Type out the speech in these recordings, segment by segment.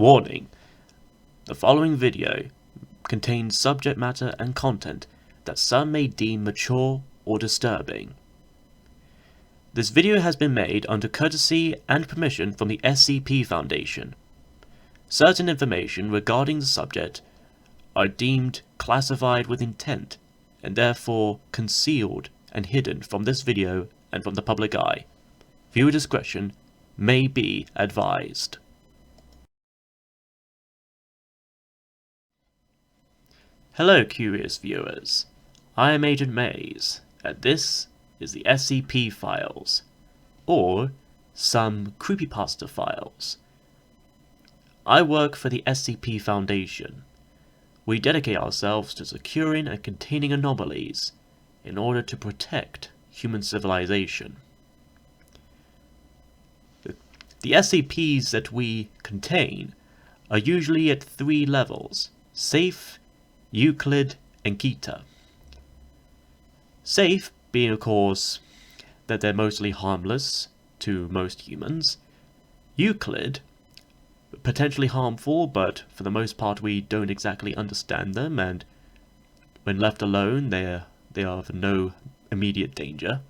Warning: the following video contains subject matter and content that some may deem mature or disturbing. This video has been made under courtesy and permission from the SCP Foundation. Certain information regarding the subject are deemed classified with intent and therefore concealed and hidden from this video and from the public eye. Viewer discretion may be advised. Hello curious viewers, I am Agent Maze, and this is the SCP Files, or some creepypasta files. I work for the SCP Foundation. We dedicate ourselves to securing and containing anomalies in order to protect human civilization. The SCPs that we contain are usually at 3 levels: Safe, Euclid, and Kita. Safe being, of course, that they're mostly harmless to most humans. Euclid, potentially harmful, but for the most part we don't exactly understand them, and when left alone they are of no immediate danger.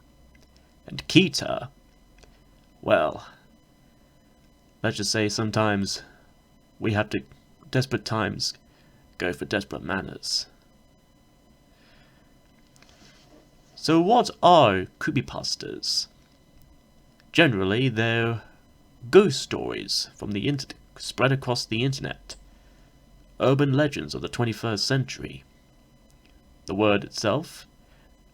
And Kita, well, let's just say sometimes we have to, desperate times, go for desperate manners. So what are creepypastas? Generally, they're ghost stories from the internet, spread across the internet. Urban legends of the 21st century. The word itself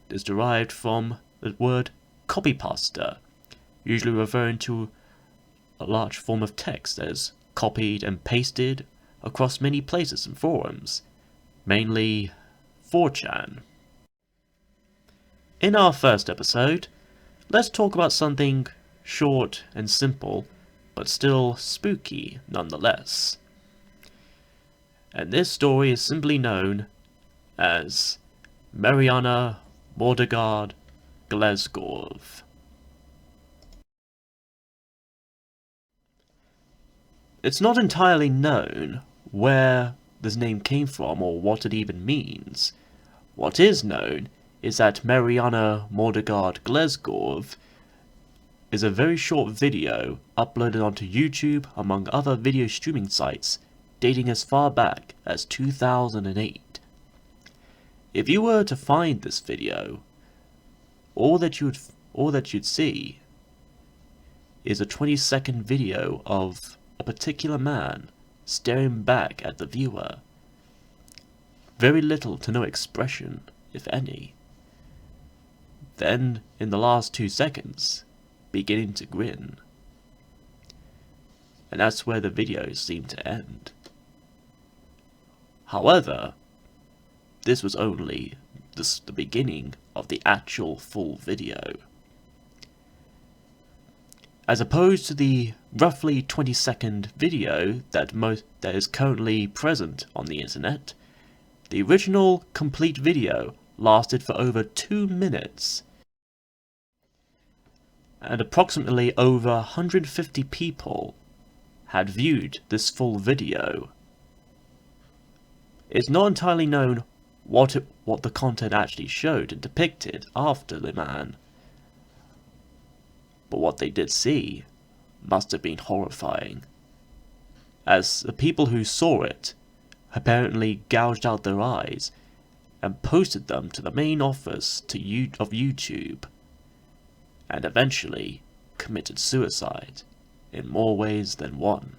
is derived from the word copypasta, usually referring to a large form of text that is copied and pasted across many places and forums, mainly 4chan. In our first episode, let's talk about something short and simple, but still spooky nonetheless. And this story is simply known as Mereana, Mordegard, Glesgorv. It's not entirely known where this name came from or what it even means. What is known is that Mereana Mordegard Glesgorv is a very short video uploaded onto YouTube among other video streaming sites dating as far back as 2008. If you were to find this video, all that you'd see is a 20-second video of a particular man staring back at the viewer. Very little to no expression, if any. Then, in the last 2 seconds, beginning to grin. And that's where the video seemed to end. However, this was only the beginning of the actual full video. As opposed to the roughly 20-second video that is currently present on the internet, the original complete video lasted for over 2 minutes, and approximately over 150 people had viewed this full video. It's not entirely known what the content actually showed and depicted after the man, but what they did see must have been horrifying, as the people who saw it apparently gouged out their eyes and posted them to the main office of YouTube, and eventually committed suicide in more ways than one.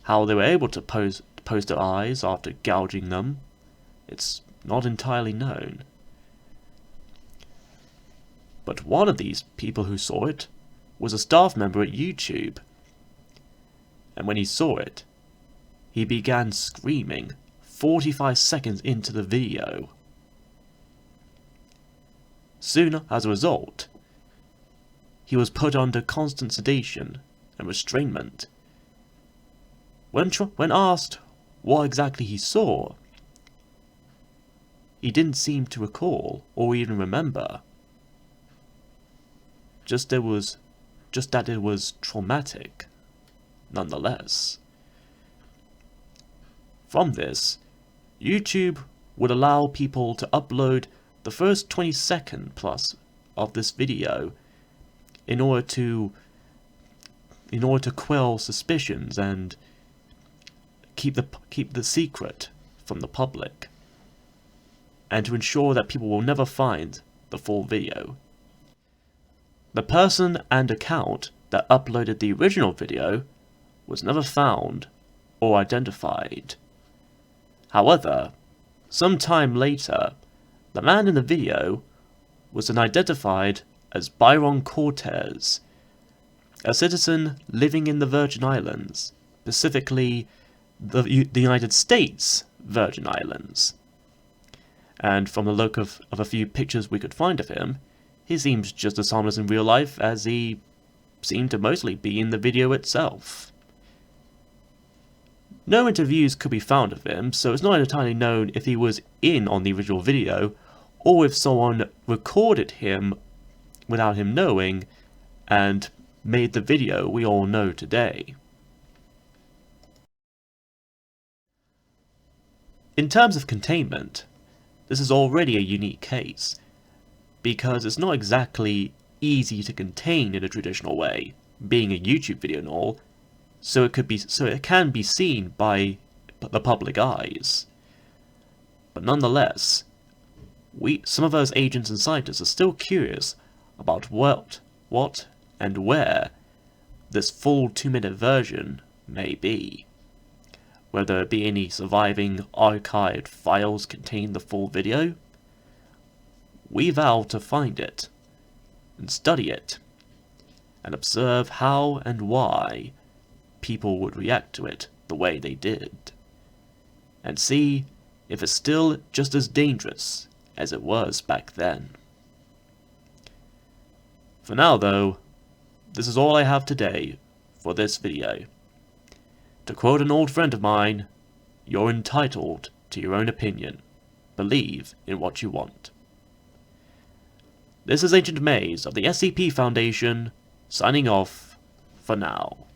How they were able to post their eyes after gouging them, it's not entirely known. But one of these people who saw it was a staff member at YouTube, and when he saw it, he began screaming 45 seconds into the video. Soon, as a result, he was put under constant sedation and restrainment. When asked what exactly he saw, he didn't seem to recall or even remember. Just that it was traumatic. nonetheless. From this, YouTube would allow people to upload the first 20-second plus of this video in order to quell suspicions and keep the secret from the public, and to ensure that people will never find the full video. The person and account that uploaded the original video was never found or identified. However, some time later, the man in the video was then identified as Byron Cortez, a citizen living in the Virgin Islands, specifically the United States Virgin Islands. And from the look of a few pictures we could find of him, he seems just as harmless in real life as he seemed to mostly be in the video itself. No interviews could be found of him, so it's not entirely known if he was in on the original video, or if someone recorded him without him knowing, and made the video we all know today. In terms of containment, this is already a unique case, because it's not exactly easy to contain in a traditional way, being a YouTube video and all, so it can be seen by the public eyes. But nonetheless, some of us agents and scientists are still curious about what and where this full 2-minute version may be. Whether it be any surviving archived files containing the full video, we vow to find it, and study it, and observe how and why people would react to it the way they did, and see if it's still just as dangerous as it was back then. For now though, this is all I have today for this video. To quote an old friend of mine, you're entitled to your own opinion. Believe in what you want. This is Agent Maze of the SCP Foundation, signing off for now.